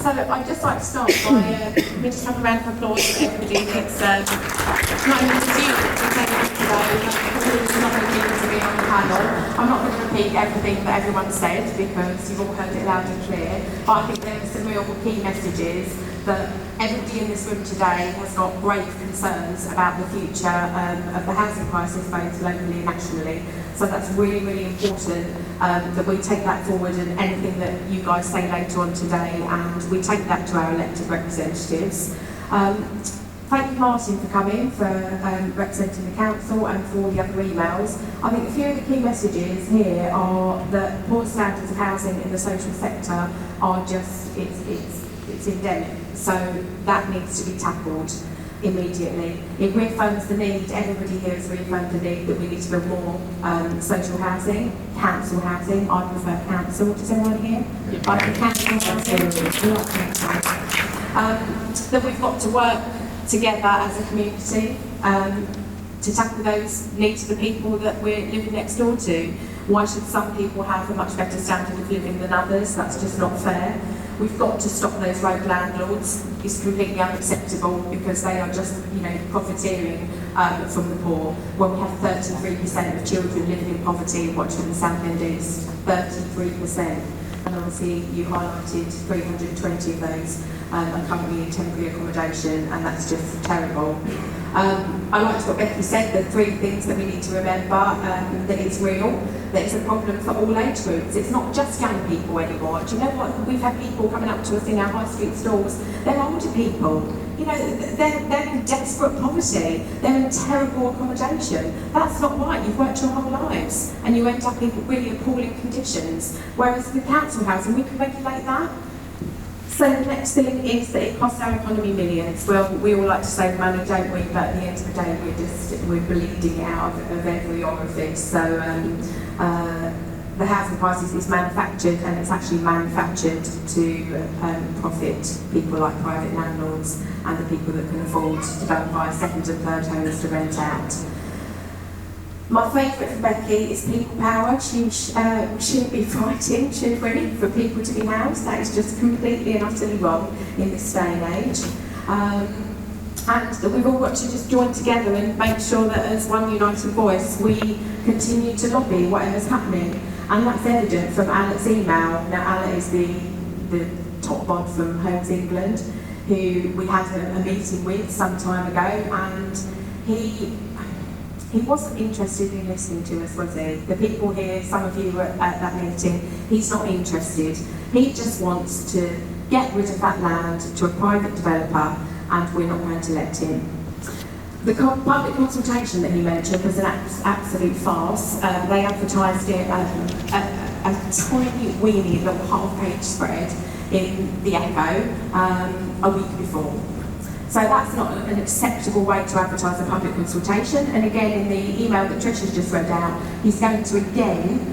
So I'd just like to start by we just have a round of applause for everybody that's not only to you but to everyone today. It's not only to be on the panel. I'm not going to repeat everything that everyone said because you've all heard it loud and clear. But I think there are some real key messages that everybody in this room today has got grave concerns about the future of the housing crisis, both locally and nationally. So that's really, really important that we take that forward and anything that you guys say later on today, and we take that to our elected representatives. Thank you, Martin, for coming, for representing the council and for all the other emails. I think a few of the key messages here are that poor standards of housing in the social sector are just, it's endemic. So that needs to be tackled immediately. It reaffirms the need, everybody here has reaffirmed the need that we need to build more social housing, council housing. I prefer council. Does anyone here? I think council housing, not council. That we've got to work together as a community to tackle those needs of the people that we're living next door to. Why should some people have a much better standard of living than others? That's just not fair. We've got to stop those rogue landlords. It's completely unacceptable because they are just, profiteering from the poor. When we have 33% of children living in poverty in Watchman and Southend East, 33%. And obviously you highlighted 320 of those are currently in temporary accommodation, and that's just terrible. I liked what Becky said, the three things that we need to remember, that it's real, that it's a problem for all age groups. It's not just young people anymore. Do you know what? We've had people coming up to us in our high street stores, they're older people. They're in desperate poverty, they're in terrible accommodation. That's not right. You've worked your whole lives and you end up in really appalling conditions. Whereas with council housing, we can regulate that. So the next thing is that it costs our economy millions. Well, we all like to save money, don't we? But at the end of the day, we're bleeding out of every orifice. So the housing crisis is manufactured, and it's actually manufactured to profit people like private landlords and the people that can afford to go and buy second and third homes to rent out. My favourite for Becky is people power. She shouldn't be fighting, should we, for people to be housed. That is just completely and utterly wrong in this day and age. And that we've all got to just join together and make sure that as one united voice we continue to lobby whatever's happening. And that's evident from Alet's email. Now Alet is the top bod from Homes England, who we had a meeting with some time ago, and he wasn't interested in listening to us, was he? The people here, some of you were at that meeting, he's not interested. He just wants to get rid of that land to a private developer, and we're not going to let him. The public consultation that he mentioned was an absolute farce. They advertised it a tiny, weeny little half-page spread in the Echo a week before. So that's not an acceptable way to advertise a public consultation. And again, in the email that Trish has just read out, he's going to again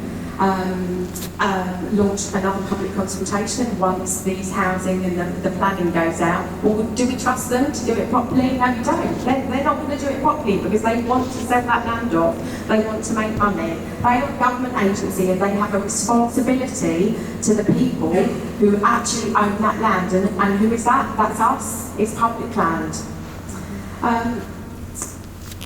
launch another public consultation once these housing and the planning goes out. Or do we trust them to do it properly? No, we don't. They're not going to do it properly because they want to sell that land off. They want to make money. They are a government agency and they have a responsibility to the people who actually own that land. And who is that? That's us. It's public land.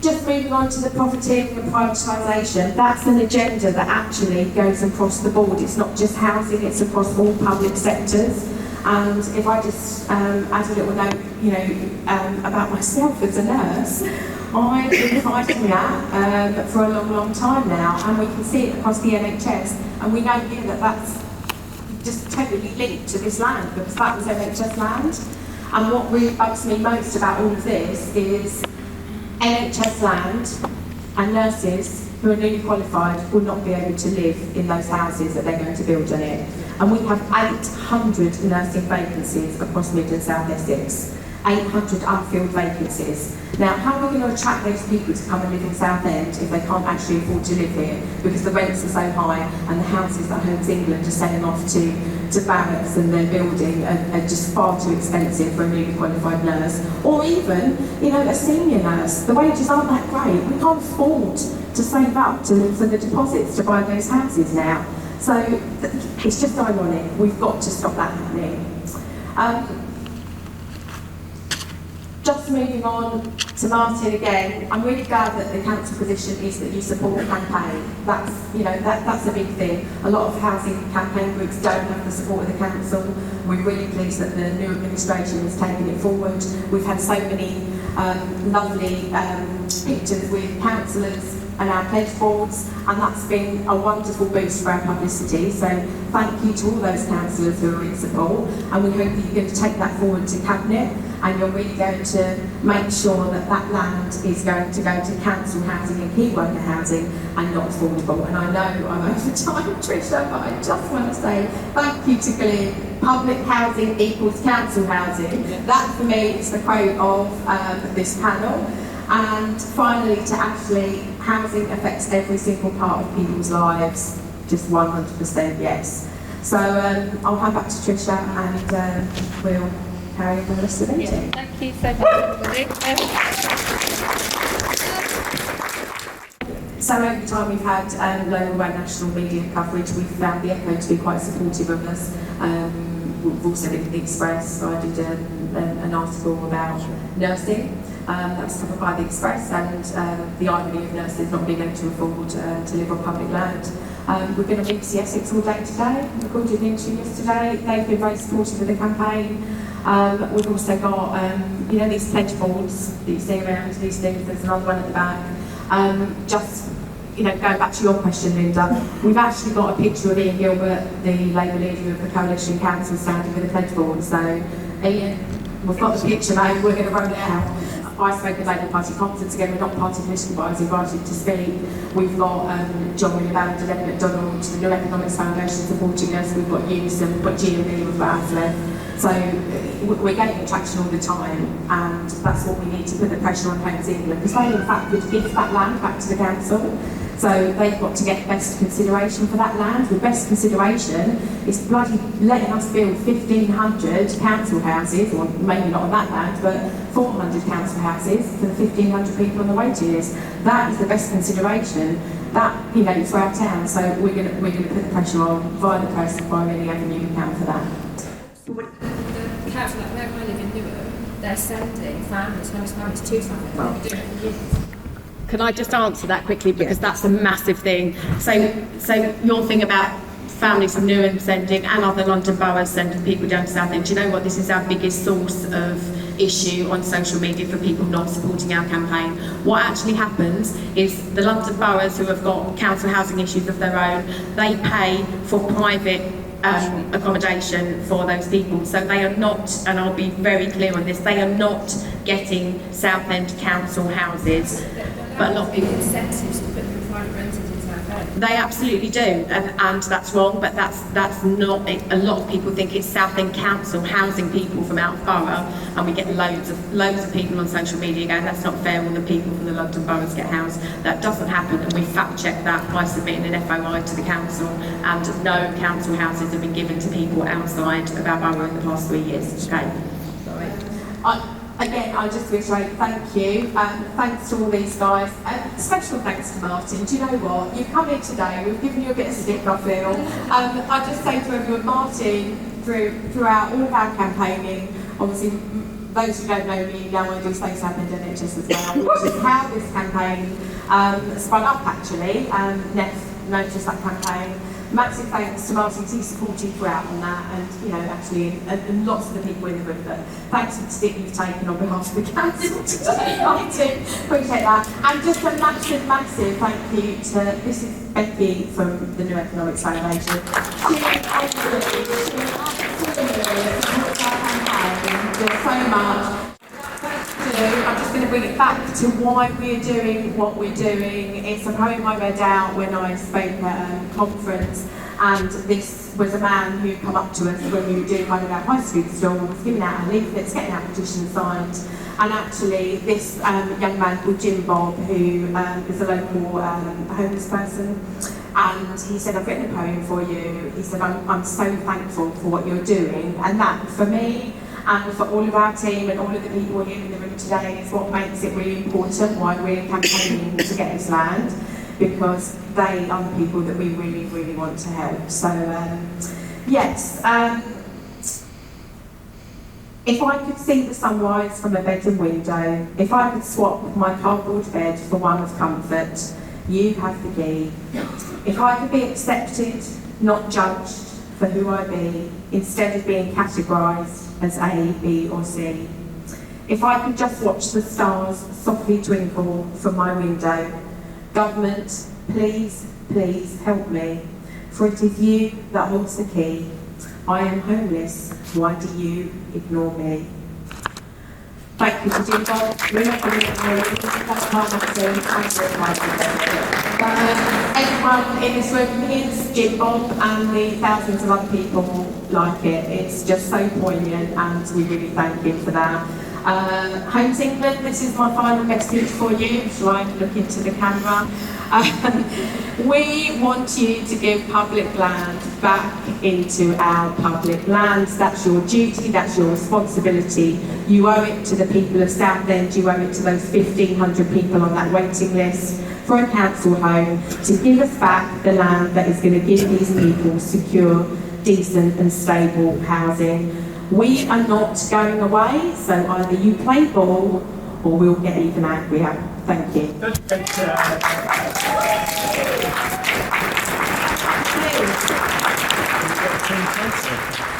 Just moving on to the profiteering and privatisation, that's an agenda that actually goes across the board. It's not just housing, it's across all public sectors. And if I just add a little note, about myself as a nurse, I've been fighting that for a long, long time now, and we can see it across the NHS. And we know here that that's just totally linked to this land, because that was NHS land. And what really bugs me most about all of this is NHS land and nurses who are newly qualified will not be able to live in those houses that they're going to build on it. And we have 800 nursing vacancies across Mid and South Essex. 800 unfilled vacancies. Now, how are we going to attract those people to come and live in Southend if they can't actually afford to live here because the rents are so high and the houses that Homes England are selling off to barracks and they're building are just far too expensive for a newly qualified nurse, or even, a senior nurse. The wages aren't that great. We can't afford to save up for the deposits to buy those houses now. So it's just ironic. We've got to stop that happening. Just moving on to Martin again, I'm really glad that the council position is that you support the campaign. That's, that's a big thing. A lot of housing campaign groups don't have the support of the council. We're really pleased that the new administration is taking it forward. We've had so many lovely pictures with councillors and our pledge boards, and that's been a wonderful boost for our publicity. So thank you to all those councillors who are in support, and we hope that you're going to take that forward to Cabinet, and you're really going to make sure that that land is going to go to council housing and key worker housing and not affordable. And I know I'm over time, Tricia, but I just want to say thank you to Glenn. Public housing equals council housing. That for me is the quote of this panel. And finally to Ashley, housing affects every single part of people's lives, just 100% yes. So I'll hand back to Tricia and we'll carry on the rest of the meeting. Thank you so much, everybody. So over time we've had local and national media coverage. We've found the Echo to be quite supportive of us. We've also been in the Express, so I did an article about nursing. That was covered by the Express, and the irony of nurses not being able to afford to live on public land. We've been on BBC Essex all day today, recorded an interview yesterday. They've been very supportive of the campaign. We've also got, these pledge boards that you see around, these things. There's another one at the back. Going back to your question, Linda, we've actually got a picture of Ian Gilbert, the Labour leader of the Coalition Council, standing with a pledge board. So, Ian, we've got the picture now, we're going to roll it out. I spoke at Labour Party conference again, we're not party political, but I was invited to speak. We've got John William and Ed McDonald, the New Economics Foundation supporting us, we've got Unison, we've got GMB, we've got ASLEF. So we're getting traction all the time, and that's what we need to put the pressure on Homes England, because they in fact would give that land back to the council. So they've got to get best consideration for that land. The best consideration is bloody letting us build 1,500 council houses, or maybe not on that land, but 400 council houses for the 1,500 people on the waiting list. That is the best consideration. That, for our town. So we're going to put the pressure on via the press, via any avenue we can for that. The council, where I live in Newark, they're sending families, homeless families to Southend. Well, doing it for years. Can I just answer that quickly, because that's a massive thing. So your thing about families from Newham sending and other London boroughs sending people down to Southend, do you know what? This is our biggest source of issue on social media for people not supporting our campaign. What actually happens is the London boroughs who have got council housing issues of their own, they pay for private accommodation for those people. So they are not, and I'll be very clear on this, they are not getting Southend council houses. But a lot of people incentives to put the private renters in Southend. They absolutely do, and that's wrong. But that's not. A lot of people think it's Southend Council housing people from out of borough, and we get loads of people on social media going, that's not fair. All the people from the London boroughs get housed. That doesn't happen, and we fact checked that by submitting an FOI to the council, and no council houses have been given to people outside of our borough in the past 3 years. Okay. Sorry. Again, I'll just reiterate, thank you. Thanks to all these guys. Special thanks to Martin. Do you know what? You've come here today, we've given you a bit of stick, I feel. I just say to everyone, Martin, throughout all of our campaigning, obviously, those who don't know me know I do Space Admin NHS as well, which is how this campaign spun up actually. Neff noticed that campaign. Massive thanks to Martin, because he supported throughout on that, and lots of the people in the room. But thanks for the stick you've taken on behalf of the council today, Martin. Appreciate that. And just a massive thank you to, this is Becky from the New Economics Foundation. She supports our campaign. There's so much. I'm just going to bring it back to why we're doing what we're doing. It's a poem I read out when I spoke at a conference, and this was a man who come up to us when we were doing one of our high street stalls, giving out our leaflets, getting our petitions signed. And actually this young man called Jim Bob, who is a local homeless person, and he said, I've written a poem for you. He said, I'm so thankful for what you're doing, and that for me, and for all of our team and all of the people here in the room today is what makes it really important why we're campaigning to get this land, because they are the people that we really want to help. So yes, If I could see the sunrise from a bedroom window, if I could swap my cardboard bed for one of comfort, you have the key. If I could be accepted, not judged for who I be, instead of being categorised as A, B or C. If I could just watch the stars softly twinkle from my window. Government, please, please help me, for it is you that holds the key. I am homeless, why do you ignore me? Thank you for Jim Bob. We're not going to that's part of the everyone in this room hears Jim Bob and the thousands of other people like it. It's just so poignant and we really thank him for that. Homes England, this is my final message for you. Shall I look into the camera? We want you to give public land back into our public lands. That's your duty, that's your responsibility. You owe it to the people of Southend, you owe it to those 1,500 people on that waiting list for a council home to give us back the land that is going to give these people secure, decent and stable housing. We are not going away, so either you play ball or we'll get even angrier. Thank you. Fantastic.